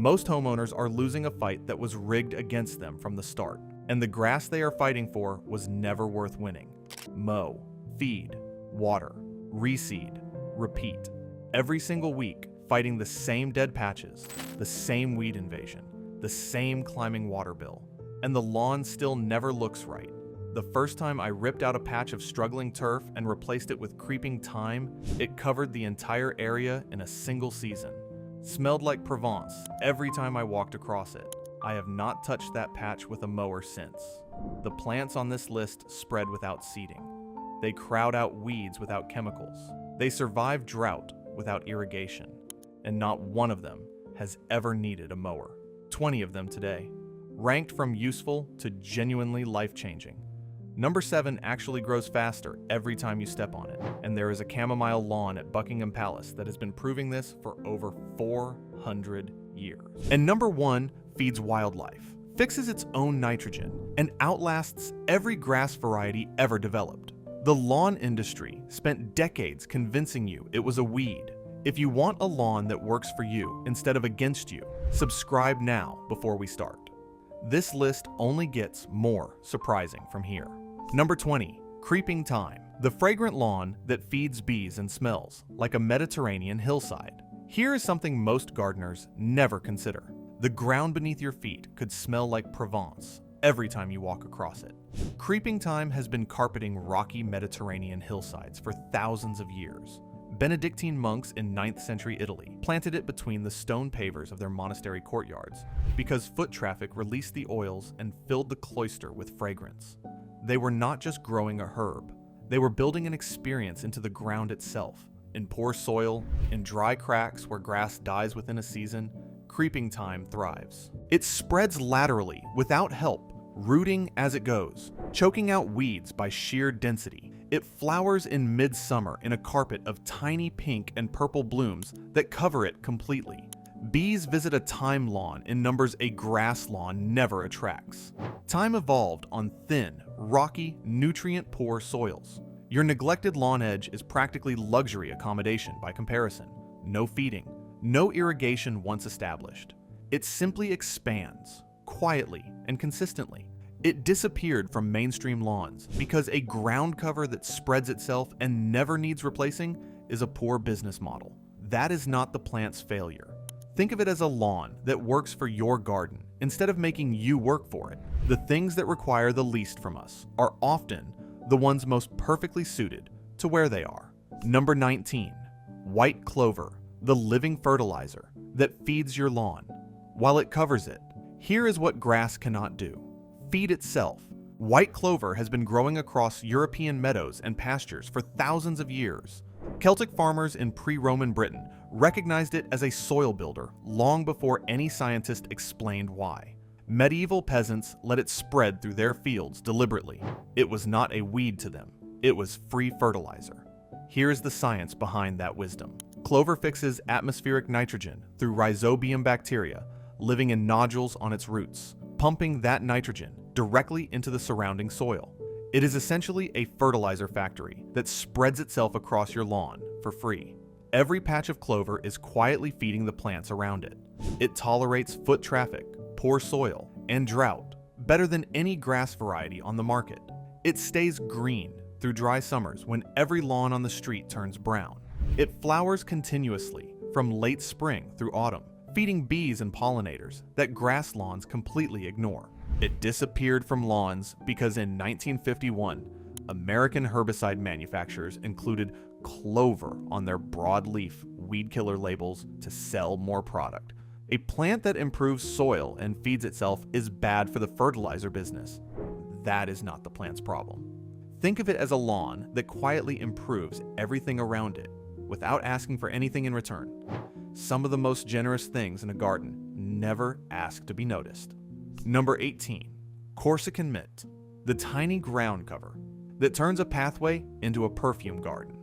Most homeowners are losing a fight that was rigged against them from the start, and the grass they are fighting for was never worth winning. Mow, feed, water, reseed, repeat. Every single week, fighting the same dead patches, the same weed invasion, the same climbing water bill, and the lawn still never looks right. The first time I ripped out a patch of struggling turf and replaced it with creeping thyme, it covered the entire area in a single season. Smelled like Provence every time I walked across it. I have not touched that patch with a mower since. The plants on this list spread without seeding. They crowd out weeds without chemicals. They survive drought without irrigation. And not one of them has ever needed a mower. 20 of them today, ranked from useful to genuinely life-changing. Number 7 actually grows faster every time you step on it, and there is a chamomile lawn at Buckingham Palace that has been proving this for over 400 years. And number 1 feeds wildlife, fixes its own nitrogen, and outlasts every grass variety ever developed. The lawn industry spent decades convincing you it was a weed. If you want a lawn that works for you instead of against you, subscribe now before we start. This list only gets more surprising from here. Number 20, creeping thyme, the fragrant lawn that feeds bees and smells like a Mediterranean hillside. Here is something most gardeners never consider. The ground beneath your feet could smell like Provence every time you walk across it. Creeping thyme has been carpeting rocky Mediterranean hillsides for thousands of years. Benedictine monks in 9th century Italy planted it between the stone pavers of their monastery courtyards because foot traffic released the oils and filled the cloister with fragrance. They were not just growing a herb, they were building an experience into the ground itself. In poor soil, in dry cracks where grass dies within a season, creeping thyme thrives. It spreads laterally without help, rooting as it goes, choking out weeds by sheer density. It flowers in midsummer in a carpet of tiny pink and purple blooms that cover it completely. Bees visit a thyme lawn in numbers a grass lawn never attracts. Thyme evolved on thin, rocky, nutrient-poor soils. Your neglected lawn edge is practically luxury accommodation by comparison. No feeding, no irrigation once established. It simply expands, quietly and consistently. It disappeared from mainstream lawns because a ground cover that spreads itself and never needs replacing is a poor business model. That is not the plant's failure. Think of it as a lawn that works for your garden instead of making you work for it. The things that require the least from us are often the ones most perfectly suited to where they are. Number 19, white clover, the living fertilizer that feeds your lawn while it covers it. Here is what grass cannot do. Feed itself. White clover has been growing across European meadows and pastures for thousands of years. Celtic farmers in pre-Roman Britain recognized it as a soil builder long before any scientist explained why. Medieval peasants let it spread through their fields deliberately. It was not a weed to them. It was free fertilizer. Here is the science behind that wisdom. Clover fixes atmospheric nitrogen through rhizobium bacteria living in nodules on its roots, pumping that nitrogen directly into the surrounding soil. It is essentially a fertilizer factory that spreads itself across your lawn for free. Every patch of clover is quietly feeding the plants around it. It tolerates foot traffic, poor soil, and drought better than any grass variety on the market. It stays green through dry summers when every lawn on the street turns brown. It flowers continuously from late spring through autumn, feeding bees and pollinators that grass lawns completely ignore. It disappeared from lawns because in 1951, American herbicide manufacturers included clover on their broadleaf weed killer labels to sell more product. A plant that improves soil and feeds itself is bad for the fertilizer business. That is not the plant's problem. Think of it as a lawn that quietly improves everything around it without asking for anything in return. Some of the most generous things in a garden never ask to be noticed. Number 18, Corsican mint, the tiny ground cover that turns a pathway into a perfume garden.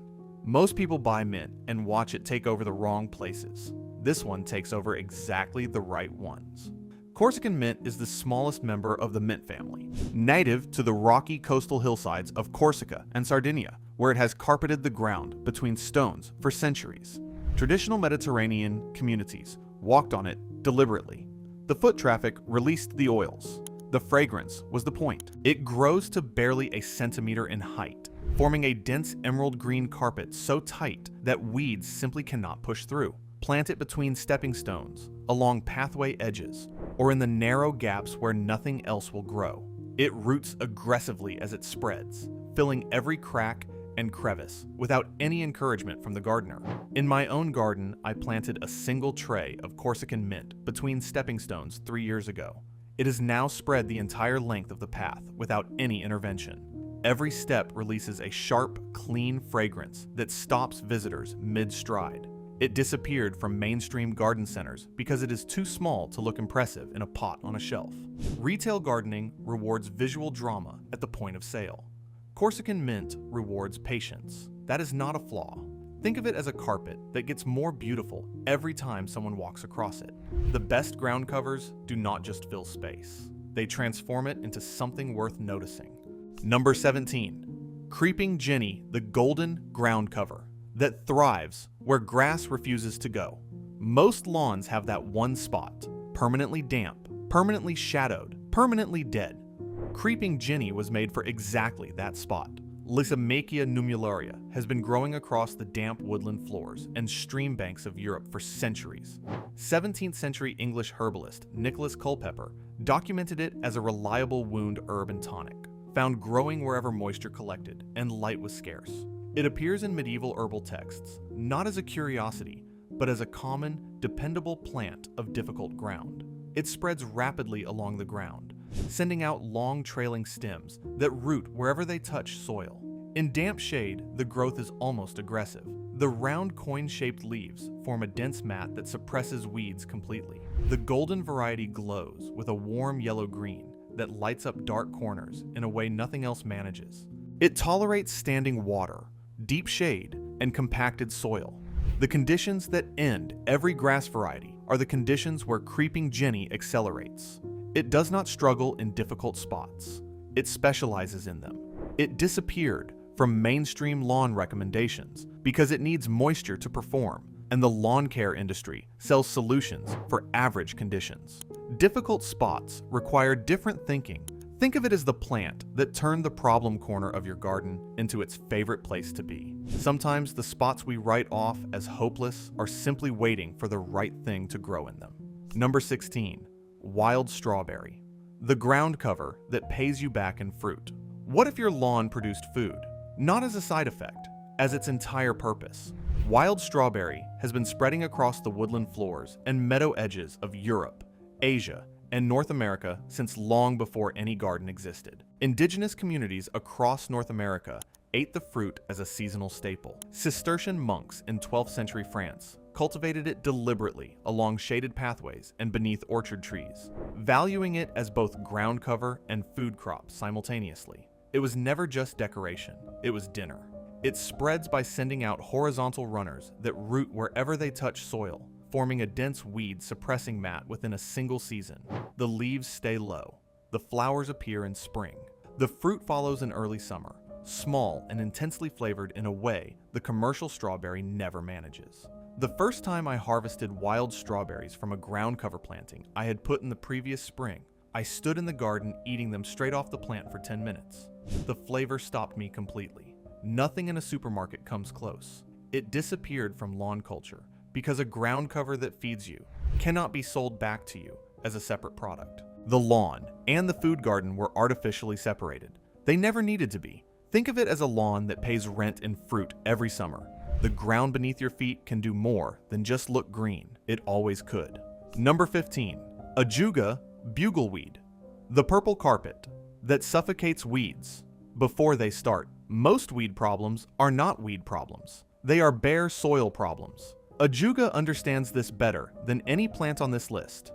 Most people buy mint and watch it take over the wrong places. This one takes over exactly the right ones. Corsican mint is the smallest member of the mint family, native to the rocky coastal hillsides of Corsica and Sardinia, where it has carpeted the ground between stones for centuries. Traditional Mediterranean communities walked on it deliberately. The foot traffic released the oils. The fragrance was the point. It grows to barely a centimeter in height, forming a dense emerald green carpet so tight that weeds simply cannot push through. Plant it between stepping stones, along pathway edges, or in the narrow gaps where nothing else will grow. It roots aggressively as it spreads, filling every crack and crevice without any encouragement from the gardener. In my own garden, I planted a single tray of Corsican mint between stepping stones 3 years ago. It has now spread the entire length of the path without any intervention. Every step releases a sharp, clean fragrance that stops visitors mid-stride. It disappeared from mainstream garden centers because it is too small to look impressive in a pot on a shelf. Retail gardening rewards visual drama at the point of sale. Corsican mint rewards patience. That is not a flaw. Think of it as a carpet that gets more beautiful every time someone walks across it. The best ground covers do not just fill space. They transform it into something worth noticing. Number 17. Creeping Jenny, the golden ground cover that thrives where grass refuses to go. Most lawns have that one spot, permanently damp, permanently shadowed, permanently dead. Creeping Jenny was made for exactly that spot. Lysimachia numularia has been growing across the damp woodland floors and stream banks of Europe for centuries. 17th century English herbalist Nicholas Culpeper documented it as a reliable wound herb and tonic, found growing wherever moisture collected and light was scarce. It appears in medieval herbal texts, not as a curiosity, but as a common, dependable plant of difficult ground. It spreads rapidly along the ground, sending out long trailing stems that root wherever they touch soil. In damp shade, the growth is almost aggressive. The round coin-shaped leaves form a dense mat that suppresses weeds completely. The golden variety glows with a warm yellow-green that lights up dark corners in a way nothing else manages. It tolerates standing water, deep shade, and compacted soil. The conditions that end every grass variety are the conditions where Creeping Jenny accelerates. It does not struggle in difficult spots. It specializes in them. It disappeared from mainstream lawn recommendations because it needs moisture to perform, and the lawn care industry sells solutions for average conditions. Difficult spots require different thinking. Think of it as the plant that turned the problem corner of your garden into its favorite place to be. Sometimes the spots we write off as hopeless are simply waiting for the right thing to grow in them. Number 16. Wild strawberry. The ground cover that pays you back in fruit. What if your lawn produced food? Not as a side effect, as its entire purpose. Wild strawberry has been spreading across the woodland floors and meadow edges of Europe, Asia, and North America since long before any garden existed. Indigenous communities across North America ate the fruit as a seasonal staple. Cistercian monks in 12th century France cultivated it deliberately along shaded pathways and beneath orchard trees, valuing it as both ground cover and food crop simultaneously. It was never just decoration, it was dinner. It spreads by sending out horizontal runners that root wherever they touch soil, forming a dense weed-suppressing mat within a single season. The leaves stay low. The flowers appear in spring. The fruit follows in early summer, small and intensely flavored in a way the commercial strawberry never manages. The first time I harvested wild strawberries from a ground cover planting I had put in the previous spring, I stood in the garden eating them straight off the plant for 10 minutes. The flavor stopped me completely. Nothing in a supermarket comes close. It disappeared from lawn culture, because a ground cover that feeds you cannot be sold back to you as a separate product. The lawn and the food garden were artificially separated. They never needed to be. Think of it as a lawn that pays rent in fruit every summer. The ground beneath your feet can do more than just look green. It always could. Number 15. Ajuga bugleweed. The purple carpet that suffocates weeds before they start. Most weed problems are not weed problems. They are bare soil problems. Ajuga understands this better than any plant on this list.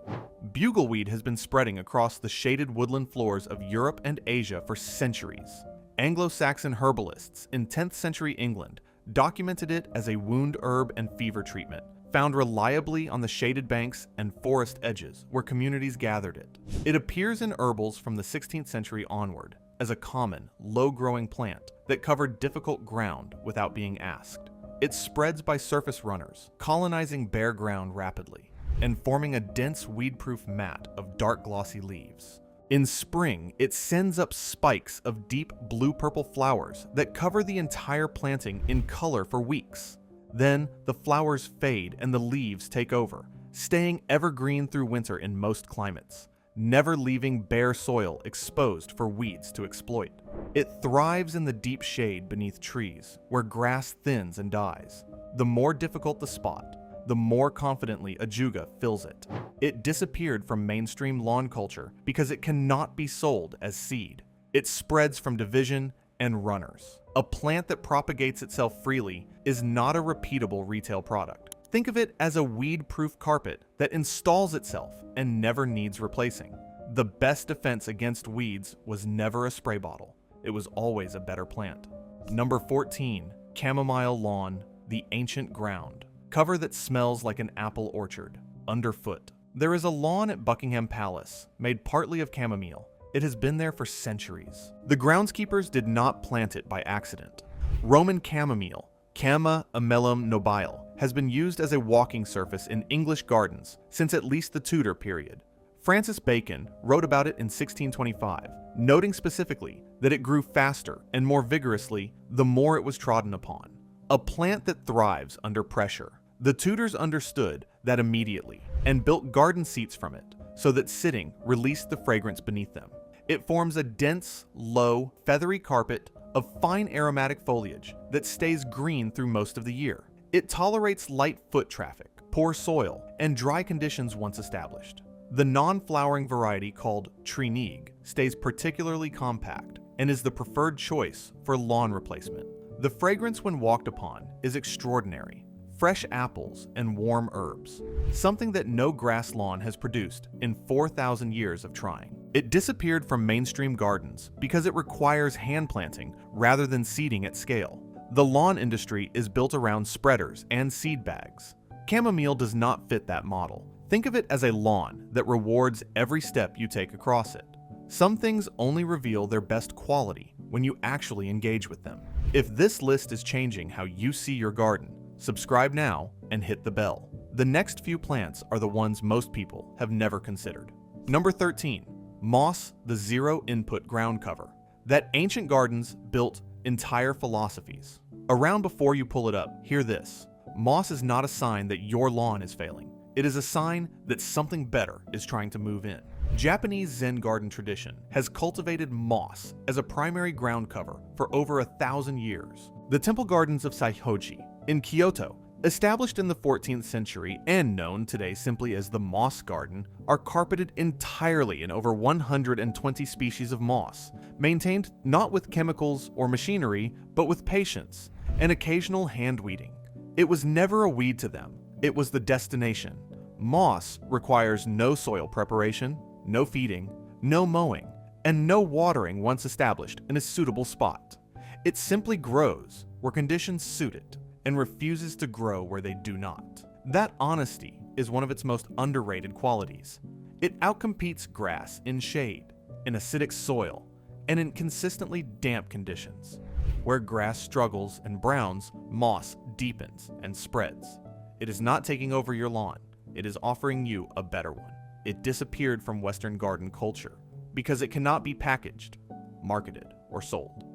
Bugleweed has been spreading across the shaded woodland floors of Europe and Asia for centuries. Anglo-Saxon herbalists in 10th century England documented it as a wound herb and fever treatment, found reliably on the shaded banks and forest edges where communities gathered it. It appears in herbals from the 16th century onward as a common, low-growing plant that covered difficult ground without being asked. It spreads by surface runners, colonizing bare ground rapidly. and forming a dense weed-proof mat of dark glossy leaves. In spring, it sends up spikes of deep blue-purple flowers that cover the entire planting in color for weeks. Then, the flowers fade and the leaves take over, staying evergreen through winter in most climates, never leaving bare soil exposed for weeds to exploit. It thrives in the deep shade beneath trees, where grass thins and dies. The more difficult the spot, the more confidently Ajuga fills it. It disappeared from mainstream lawn culture because it cannot be sold as seed. It spreads from division and runners. A plant that propagates itself freely is not a repeatable retail product. Think of it as a weed-proof carpet that installs itself and never needs replacing. The best defense against weeds was never a spray bottle. It was always a better plant. Number 14, Chamomile Lawn, the Ancient Ground. Cover that smells like an apple orchard, underfoot. There is a lawn at Buckingham Palace, made partly of chamomile. It has been there for centuries. The groundskeepers did not plant it by accident. Roman chamomile, Chamomile nobile, has been used as a walking surface in English gardens since at least the Tudor period. Francis Bacon wrote about it in 1625, noting specifically that it grew faster and more vigorously the more it was trodden upon. A plant that thrives under pressure. The Tudors understood that immediately and built garden seats from it so that sitting released the fragrance beneath them. It forms a dense, low, feathery carpet of fine aromatic foliage that stays green through most of the year. It tolerates light foot traffic, poor soil, and dry conditions once established. The non-flowering variety called Treneeg stays particularly compact and is the preferred choice for lawn replacement. The fragrance when walked upon is extraordinary. Fresh apples and warm herbs, something that no grass lawn has produced in 4,000 years of trying. It disappeared from mainstream gardens because it requires hand planting rather than seeding at scale. The lawn industry is built around spreaders and seed bags. Chamomile does not fit that model. Think of it as a lawn that rewards every step you take across it. Some things only reveal their best quality when you actually engage with them. If this list is changing how you see your garden, subscribe now and hit the bell. The next few plants are the ones most people have never considered. Number 13, moss, the zero-input ground cover. That ancient gardens built entire philosophies. Around before you pull it up, hear this. Moss is not a sign that your lawn is failing. It is a sign that something better is trying to move in. Japanese Zen garden tradition has cultivated moss as a primary ground cover for over 1,000 years. The temple gardens of Saihoji in Kyoto, established in the 14th century and known today simply as the Moss Garden, are carpeted entirely in over 120 species of moss, maintained not with chemicals or machinery, but with patience and occasional hand weeding. It was never a weed to them, it was the destination. Moss requires no soil preparation, no feeding, no mowing, and no watering once established in a suitable spot. It simply grows where conditions suit it and refuses to grow where they do not. That honesty is one of its most underrated qualities. It outcompetes grass in shade, in acidic soil, and in consistently damp conditions. Where grass struggles and browns, moss deepens and spreads. It is not taking over your lawn, it is offering you a better one. It disappeared from Western garden culture because it cannot be packaged, marketed, or sold.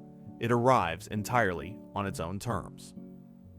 It arrives entirely on its own terms.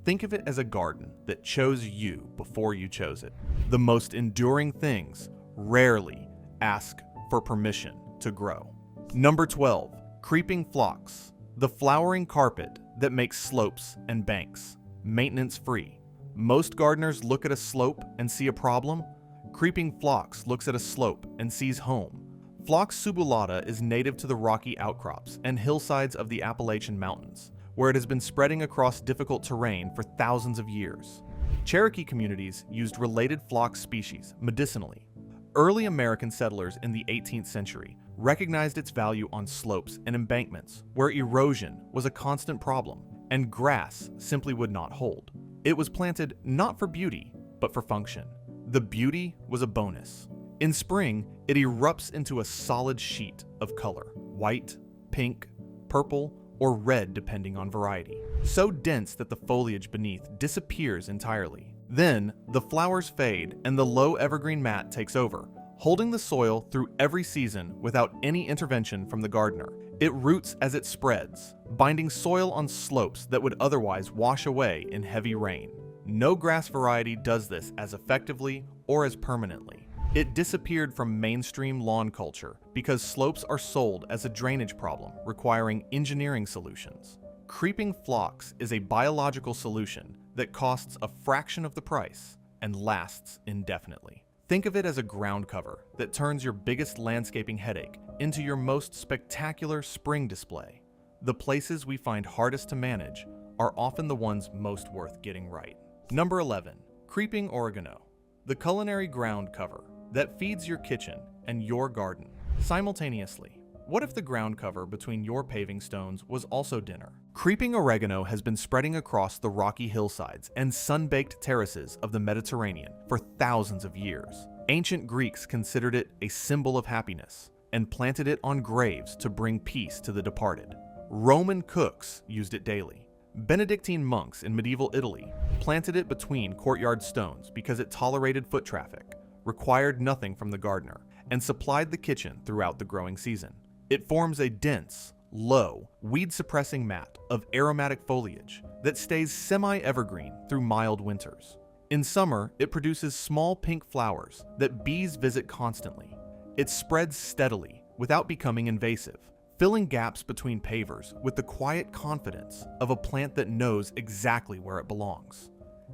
Think of it as a garden that chose you before you chose it. The most enduring things rarely ask for permission to grow. Number 12, creeping phlox, the flowering carpet that makes slopes and banks, maintenance-free. Most gardeners look at a slope and see a problem. Creeping phlox looks at a slope and sees home. Phlox subulata is native to the rocky outcrops and hillsides of the Appalachian Mountains, where it has been spreading across difficult terrain for thousands of years. Cherokee communities used related phlox species medicinally. Early American settlers in the 18th century recognized its value on slopes and embankments where erosion was a constant problem and grass simply would not hold. It was planted not for beauty, but for function. The beauty was a bonus. In spring, it erupts into a solid sheet of color, white, pink, purple, or red depending on variety, so dense that the foliage beneath disappears entirely. Then, the flowers fade and the low evergreen mat takes over, holding the soil through every season without any intervention from the gardener. It roots as it spreads, binding soil on slopes that would otherwise wash away in heavy rain. No grass variety does this as effectively or as permanently. It disappeared from mainstream lawn culture because slopes are sold as a drainage problem requiring engineering solutions. Creeping phlox is a biological solution that costs a fraction of the price and lasts indefinitely. Think of it as a ground cover that turns your biggest landscaping headache into your most spectacular spring display. The places we find hardest to manage are often the ones most worth getting right. Number 11. Creeping oregano. The culinary ground cover that feeds your kitchen and your garden simultaneously. What if the ground cover between your paving stones was also dinner? Creeping oregano has been spreading across the rocky hillsides and sun-baked terraces of the Mediterranean for thousands of years. Ancient Greeks considered it a symbol of happiness and planted it on graves to bring peace to the departed. Roman cooks used it daily. Benedictine monks in medieval Italy planted it between courtyard stones because it tolerated foot traffic, required nothing from the gardener, and supplied the kitchen throughout the growing season. It forms a dense, low, weed-suppressing mat of aromatic foliage that stays semi-evergreen through mild winters. In summer, it produces small pink flowers that bees visit constantly. It spreads steadily without becoming invasive, filling gaps between pavers with the quiet confidence of a plant that knows exactly where it belongs.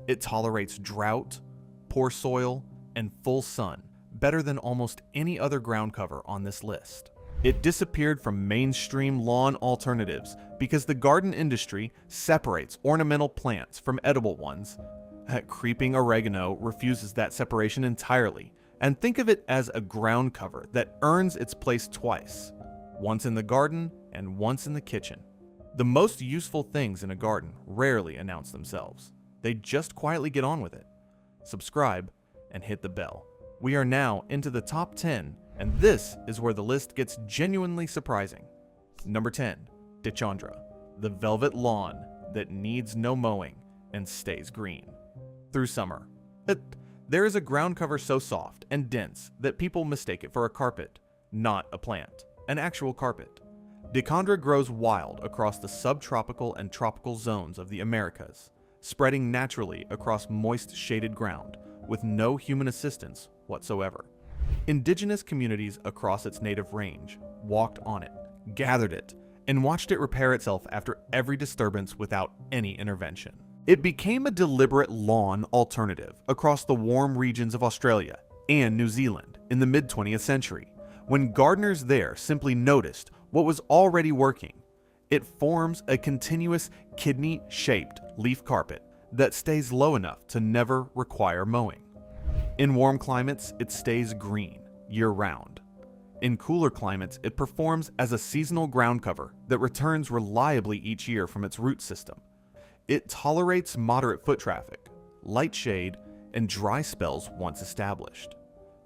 It tolerates drought, poor soil, and full sun better than almost any other ground cover on this list. It disappeared from mainstream lawn alternatives because the garden industry separates ornamental plants from edible ones. Creeping oregano refuses that separation entirely, and think of it as a ground cover that earns its place twice, once in the garden and once in the kitchen. The most useful things in a garden rarely announce themselves. They just quietly get on with it. Subscribe and hit the bell. We are now into the top 10, and this is where the list gets genuinely surprising. Number 10. Dichondra, the velvet lawn that needs no mowing and stays green through summer. There is a ground cover so soft and dense that people mistake it for a carpet, not a plant, an actual carpet. Dichondra grows wild across the subtropical and tropical zones of the Americas, spreading naturally across moist shaded ground with no human assistance whatsoever. Indigenous communities across its native range walked on it, gathered it, and watched it repair itself after every disturbance without any intervention. It became a deliberate lawn alternative across the warm regions of Australia and New Zealand in the mid-20th century, when gardeners there simply noticed what was already working. It forms a continuous kidney-shaped leaf carpet that stays low enough to never require mowing. In warm climates, it stays green year-round. In cooler climates, it performs as a seasonal ground cover that returns reliably each year from its root system. It tolerates moderate foot traffic, light shade, and dry spells once established.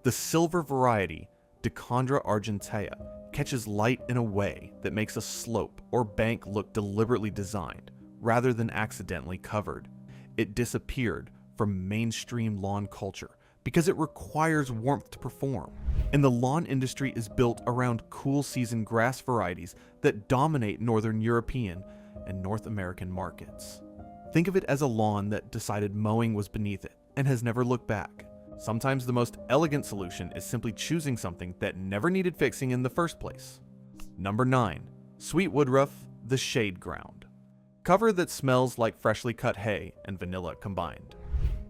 The silver variety, Dichondra argentea, catches light in a way that makes a slope or bank look deliberately designed rather than accidentally covered. It disappeared from mainstream lawn culture because it requires warmth to perform, and the lawn industry is built around cool season grass varieties that dominate Northern European and North American markets. Think of it as a lawn that decided mowing was beneath it and has never looked back. Sometimes the most elegant solution is simply choosing something that never needed fixing in the first place. Number 9. Sweet woodruff, the shade ground. Cover that smells like freshly cut hay and vanilla combined.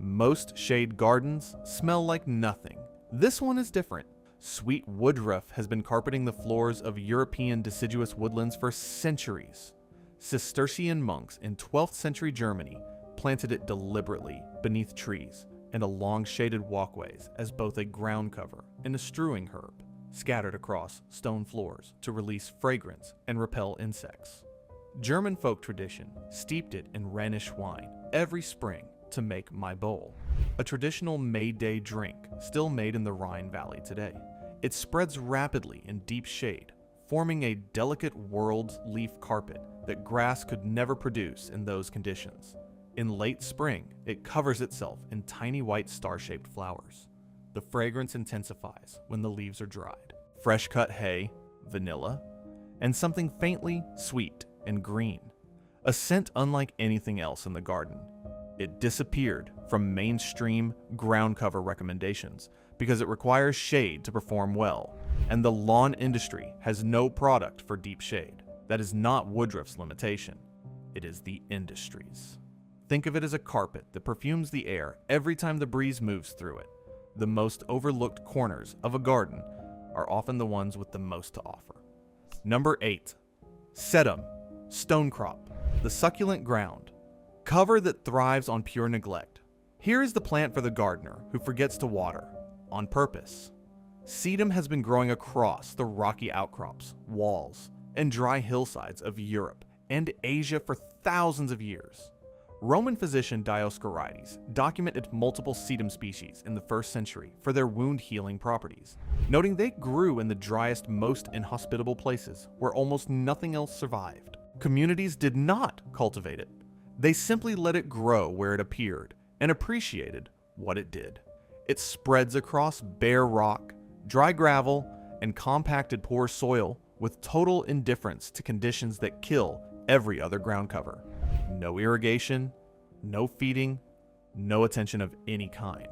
Most shade gardens smell like nothing. This one is different. Sweet woodruff has been carpeting the floors of European deciduous woodlands for centuries. Cistercian monks in 12th century Germany planted it deliberately beneath trees and along shaded walkways as both a ground cover and a strewing herb, scattered across stone floors to release fragrance and repel insects. German folk tradition steeped it in Rhenish wine every spring to make my bowl, a traditional May Day drink still made in the Rhine Valley today. It spreads rapidly in deep shade, forming a delicate whorled leaf carpet that grass could never produce in those conditions. In late spring, it covers itself in tiny white star-shaped flowers. The fragrance intensifies when the leaves are dried. Fresh cut hay, vanilla, and something faintly sweet and green. A scent unlike anything else in the garden. It disappeared from mainstream ground cover recommendations because it requires shade to perform well, and the lawn industry has no product for deep shade. That is not woodruff's limitation. It is the industry's. Think of it as a carpet that perfumes the air every time the breeze moves through it. The most overlooked corners of a garden are often the ones with the most to offer. Number 8. Sedum, stone crop, the succulent ground. Cover that thrives on pure neglect. Here is the plant for the gardener who forgets to water, on purpose. Sedum has been growing across the rocky outcrops, walls, and dry hillsides of Europe and Asia for thousands of years. Roman physician Dioscorides documented multiple sedum species in the 1st century for their wound-healing properties, noting they grew in the driest, most inhospitable places where almost nothing else survived. Communities did not cultivate it. They simply let it grow where it appeared and appreciated what it did. It spreads across bare rock, dry gravel, and compacted poor soil with total indifference to conditions that kill every other ground cover. No irrigation, no feeding, no attention of any kind.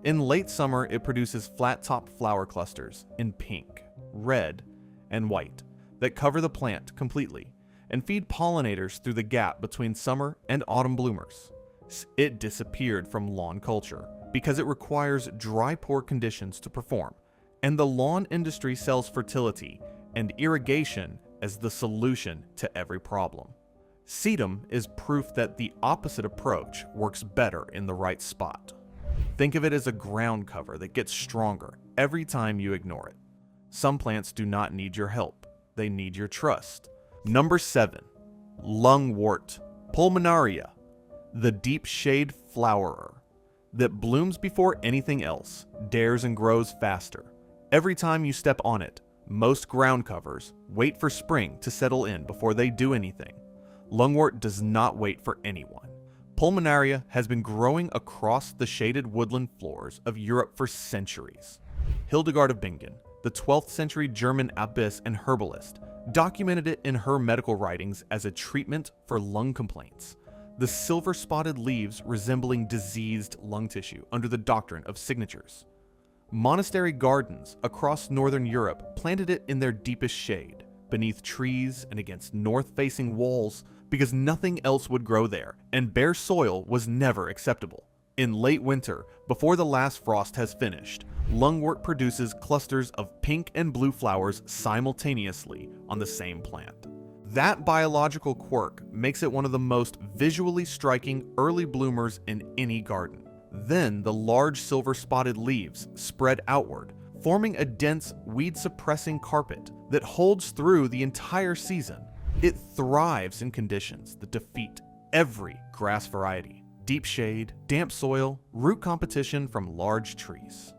In late summer, it produces flat-topped flower clusters in pink, red, and white that cover the plant completely and feed pollinators through the gap between summer and autumn bloomers. It disappeared from lawn culture because it requires dry, poor conditions to perform, and the lawn industry sells fertility and irrigation as the solution to every problem. Sedum is proof that the opposite approach works better in the right spot. Think of it as a ground cover that gets stronger every time you ignore it. Some plants do not need your help, they need your trust. Number 7. Lungwort, pulmonaria, the deep shade flowerer that blooms before anything else, dares and grows faster. Every time you step on it, most ground covers wait for spring to settle in before they do anything. Lungwort does not wait for anyone. Pulmonaria has been growing across the shaded woodland floors of Europe for centuries. Hildegard of Bingen, the 12th century German abbess and herbalist, documented it in her medical writings as a treatment for lung complaints. The silver-spotted leaves resembling diseased lung tissue under the doctrine of signatures. Monastery gardens across northern Europe planted it in their deepest shade, beneath trees and against north-facing walls, because nothing else would grow there, and bare soil was never acceptable. In late winter, before the last frost has finished, lungwort produces clusters of pink and blue flowers simultaneously on the same plant. That biological quirk makes it one of the most visually striking early bloomers in any garden. Then the large silver-spotted leaves spread outward, forming a dense, weed-suppressing carpet that holds through the entire season. It thrives in conditions that defeat every grass variety: deep shade, damp soil, root competition from large trees.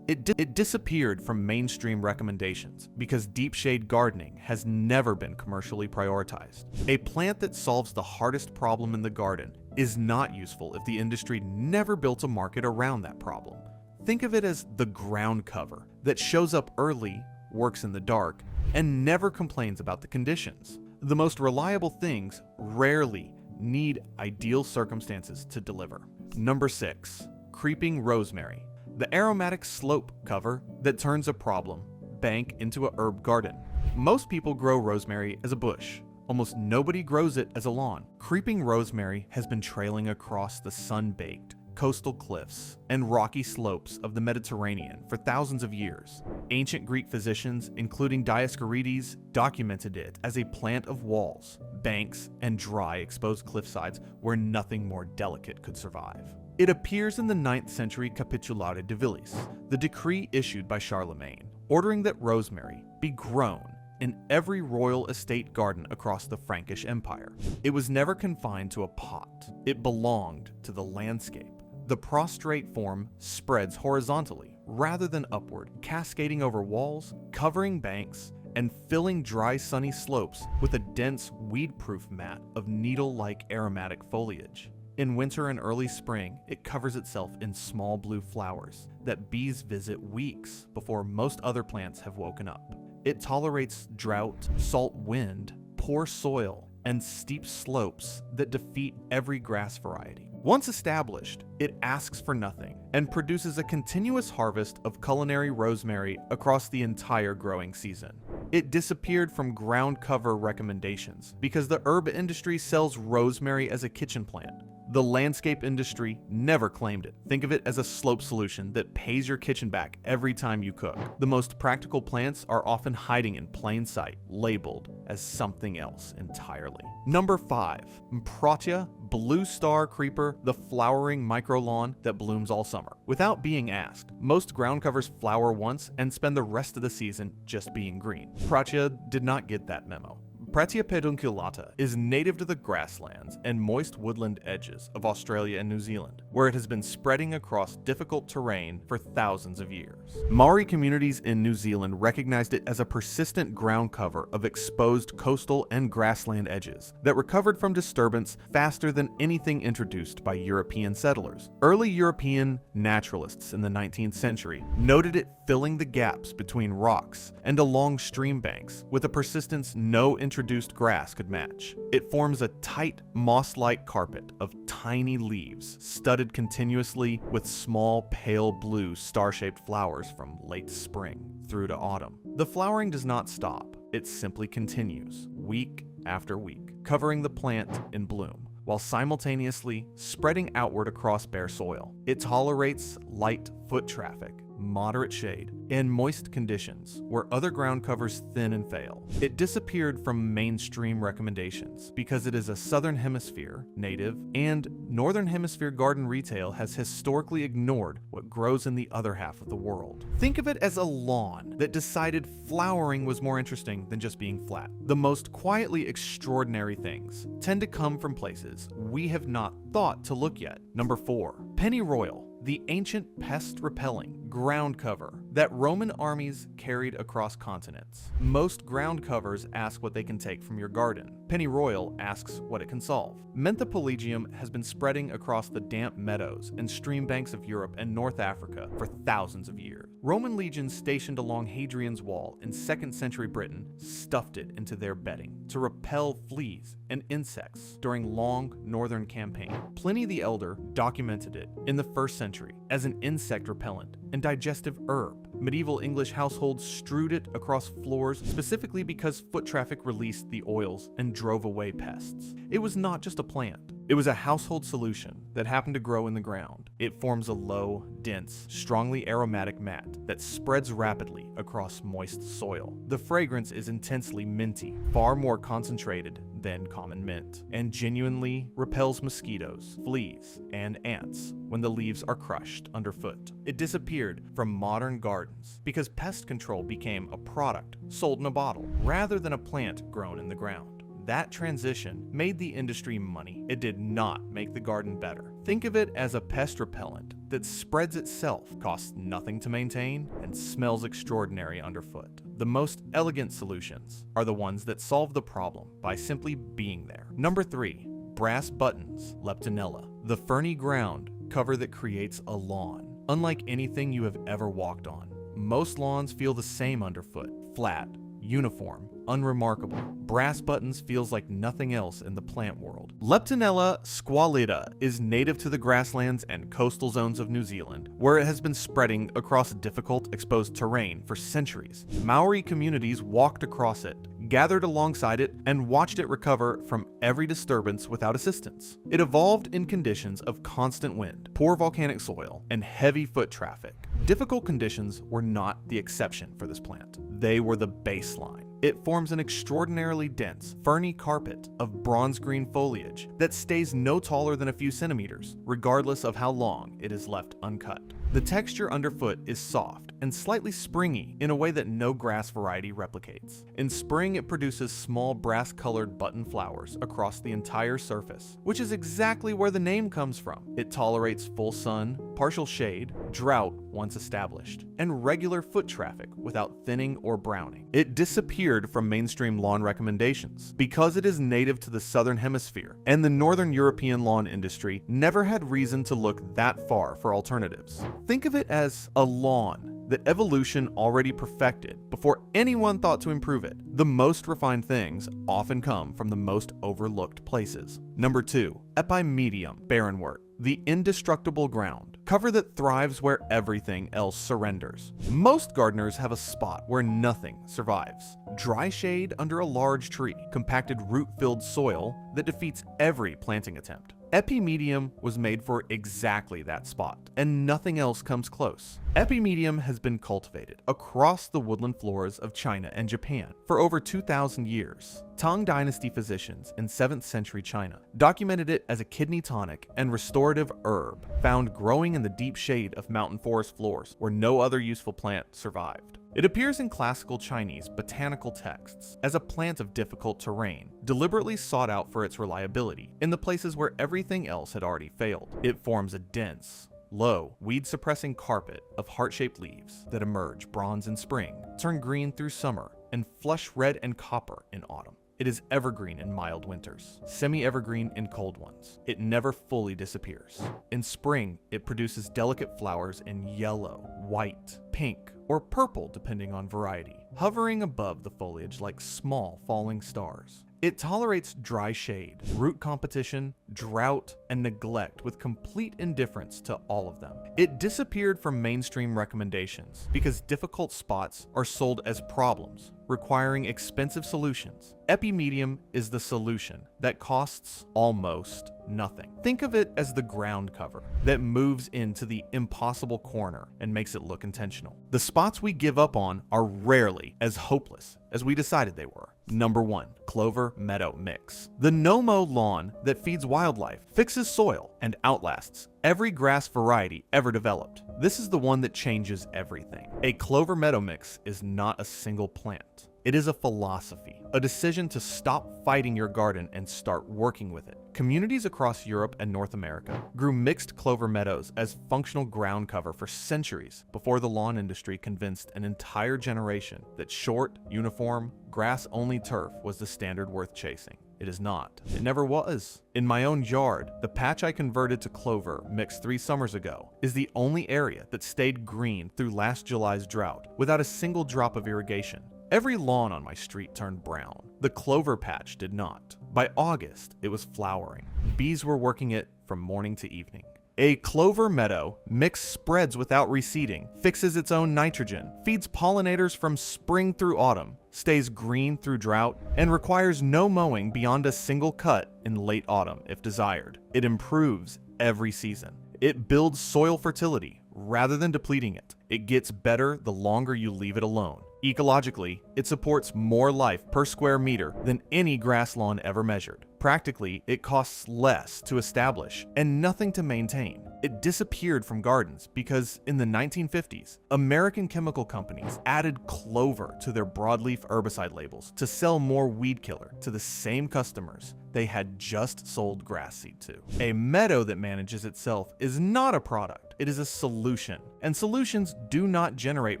It disappeared from mainstream recommendations because deep shade gardening has never been commercially prioritized. A plant that solves the hardest problem in the garden is not useful if the industry never built a market around that problem. Think of it as the ground cover that shows up early, works in the dark, and never complains about the conditions. The most reliable things rarely need ideal circumstances to deliver. Number 6. Creeping rosemary, the aromatic slope cover that turns a problem bank into a herb garden. Most people grow rosemary as a bush. Almost nobody grows it as a lawn. Creeping rosemary has been trailing across the sun-baked coastal cliffs and rocky slopes of the Mediterranean for thousands of years. Ancient Greek physicians, including Dioscorides, documented it as a plant of walls, banks, and dry, exposed cliffsides where nothing more delicate could survive. It appears in the 9th century Capitulate de Villis, the decree issued by Charlemagne, ordering that rosemary be grown in every royal estate garden across the Frankish Empire. It was never confined to a pot. It belonged to the landscape. The prostrate form spreads horizontally rather than upward, cascading over walls, covering banks, and filling dry sunny slopes with a dense weed-proof mat of needle-like aromatic foliage. In winter and early spring, it covers itself in small blue flowers that bees visit weeks before most other plants have woken up. It tolerates drought, salt wind, poor soil, and steep slopes that defeat every grass variety. Once established, it asks for nothing and produces a continuous harvest of culinary rosemary across the entire growing season. It disappeared from ground cover recommendations because the herb industry sells rosemary as a kitchen plant. The landscape industry never claimed it. Think of it as a slope solution that pays your kitchen back every time you cook. The most practical plants are often hiding in plain sight, labeled as something else entirely. Number 5. Mprotia Blue Star Creeper, the flowering microlawn that blooms all summer. Without being asked, most ground covers flower once and spend the rest of the season just being green. Mprotia did not get that memo. Pratia pedunculata is native to the grasslands and moist woodland edges of Australia and New Zealand, where it has been spreading across difficult terrain for thousands of years. Maori communities in New Zealand recognized it as a persistent ground cover of exposed coastal and grassland edges that recovered from disturbance faster than anything introduced by European settlers. Early European naturalists in the 19th century noted it filling the gaps between rocks and along stream banks with a persistence no introduced grass could match. It forms a tight, moss-like carpet of tiny leaves studded continuously with small, pale blue star-shaped flowers from late spring through to autumn. The flowering does not stop. It simply continues, week after week, covering the plant in bloom, while simultaneously spreading outward across bare soil. It tolerates light foot traffic, moderate shade, and moist conditions where other ground covers thin and fail. It disappeared from mainstream recommendations because it is a southern hemisphere native, and northern hemisphere garden retail has historically ignored what grows in the other half of the world. Think of it as a lawn that decided flowering was more interesting than just being flat. The most quietly extraordinary things tend to come from places we have not thought to look yet. Number 4. Pennyroyal, the ancient pest-repelling ground cover that Roman armies carried across continents. Most ground covers ask what they can take from your garden. Pennyroyal asks what it can solve. Menthopolygium has been spreading across the damp meadows and stream banks of Europe and North Africa for thousands of years. Roman legions stationed along Hadrian's Wall in 2nd century Britain stuffed it into their bedding to repel fleas and insects during long northern campaigns. Pliny the Elder documented it in the 1st century as an insect repellent and digestive herb. Medieval English households strewed it across floors specifically because foot traffic released the oils and drove away pests. It was not just a plant. It was a household solution that happened to grow in the ground. It forms a low, dense, strongly aromatic mat that spreads rapidly across moist soil. The fragrance is intensely minty, far more concentrated than common mint, and genuinely repels mosquitoes, fleas, and ants when the leaves are crushed underfoot. It disappeared from modern gardens because pest control became a product sold in a bottle rather than a plant grown in the ground. That transition made the industry money. It did not make the garden better. Think of it as a pest repellent that spreads itself, costs nothing to maintain, and smells extraordinary underfoot. The most elegant solutions are the ones that solve the problem by simply being there. Number 3. Brass buttons, Leptonella, the ferny ground cover that creates a lawn. Unlike anything you have ever walked on, most lawns feel the same underfoot, flat, uniform, unremarkable. Brass buttons feels like nothing else in the plant world. Leptonella squalida is native to the grasslands and coastal zones of New Zealand, where it has been spreading across difficult, exposed terrain for centuries. Maori communities walked across it, gathered alongside it, and watched it recover from every disturbance without assistance. It evolved in conditions of constant wind, poor volcanic soil, and heavy foot traffic. Difficult conditions were not the exception for this plant. They were the baseline. It forms an extraordinarily dense, ferny carpet of bronze-green foliage that stays no taller than a few centimeters, regardless of how long it is left uncut. The texture underfoot is soft and slightly springy in a way that no grass variety replicates. In spring, it produces small brass-colored button flowers across the entire surface, which is exactly where the name comes from. It tolerates full sun, partial shade, drought once established, and regular foot traffic without thinning or browning. It disappeared from mainstream lawn recommendations because it is native to the southern hemisphere, and the northern European lawn industry never had reason to look that far for alternatives. Think of it as a lawn that evolution already perfected before anyone thought to improve it. The most refined things often come from the most overlooked places. Number 2. Epimedium, barrenwort, the indestructible ground, cover that thrives where everything else surrenders. Most gardeners have a spot where nothing survives. Dry shade under a large tree, compacted root-filled soil that defeats every planting attempt. Epimedium was made for exactly that spot, and nothing else comes close. Epimedium has been cultivated across the woodland floors of China and Japan for over 2,000 years. Tang Dynasty physicians in 7th century China documented it as a kidney tonic and restorative herb found growing in the deep shade of mountain forest floors where no other useful plant survived. It appears in classical Chinese botanical texts as a plant of difficult terrain, deliberately sought out for its reliability in the places where everything else had already failed. It forms a dense, low, weed-suppressing carpet of heart-shaped leaves that emerge bronze in spring, turn green through summer, and flush red and copper in autumn. It is evergreen in mild winters, semi-evergreen in cold ones. It never fully disappears. In spring, it produces delicate flowers in yellow, white, pink, or purple depending on variety, hovering above the foliage like small falling stars. It tolerates dry shade, root competition, drought, and neglect with complete indifference to all of them. It disappeared from mainstream recommendations because difficult spots are sold as problems, requiring expensive solutions. Epimedium is the solution that costs almost nothing. Think of it as the ground cover that moves into the impossible corner and makes it look intentional. The spots we give up on are rarely as hopeless as we decided they were. Number 1. Clover Meadow Mix. The No-Mow lawn that feeds wildlife, fixes soil, and outlasts every grass variety ever developed. This is the one that changes everything. A Clover Meadow Mix is not a single plant. It is a philosophy, a decision to stop fighting your garden and start working with it. Communities across Europe and North America grew mixed clover meadows as functional ground cover for centuries before the lawn industry convinced an entire generation that short, uniform, grass-only turf was the standard worth chasing. It is not. It never was. In my own yard, the patch I converted to clover mix 3 summers ago is the only area that stayed green through last July's drought without a single drop of irrigation. Every lawn on my street turned brown. The clover patch did not. By August, it was flowering. Bees were working it from morning to evening. A clover meadow mix spreads without reseeding, fixes its own nitrogen, feeds pollinators from spring through autumn, stays green through drought, and requires no mowing beyond a single cut in late autumn if desired. It improves every season. It builds soil fertility rather than depleting it. It gets better the longer you leave it alone. Ecologically, it supports more life per square meter than any grass lawn ever measured. Practically, it costs less to establish and nothing to maintain. It disappeared from gardens because in the 1950s, American chemical companies added clover to their broadleaf herbicide labels to sell more weed killer to the same customers they had just sold grass seed to. A meadow that manages itself is not a product, it is a solution, and solutions do not generate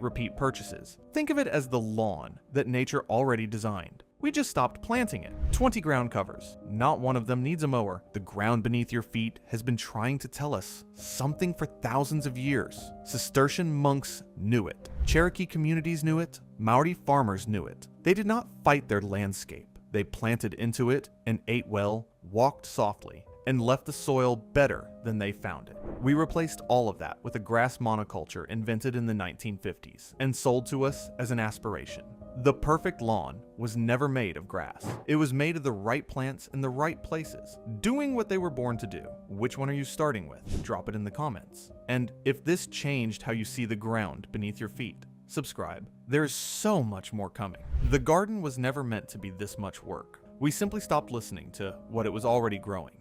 repeat purchases. Think of it as the lawn that nature already designed. We just stopped planting it. 20 ground covers. Not one of them needs a mower. The ground beneath your feet has been trying to tell us something for thousands of years. Cistercian monks knew it. Cherokee communities knew it. Maori farmers knew it. They did not fight their landscape. They planted into it and ate well, walked softly, and left the soil better than they found it. We replaced all of that with a grass monoculture invented in the 1950s and sold to us as an aspiration. The perfect lawn was never made of grass. It was made of the right plants in the right places, doing what they were born to do. Which one are you starting with? Drop it in the comments. And if this changed how you see the ground beneath your feet, subscribe. There's so much more coming. The garden was never meant to be this much work. We simply stopped listening to what it was already growing.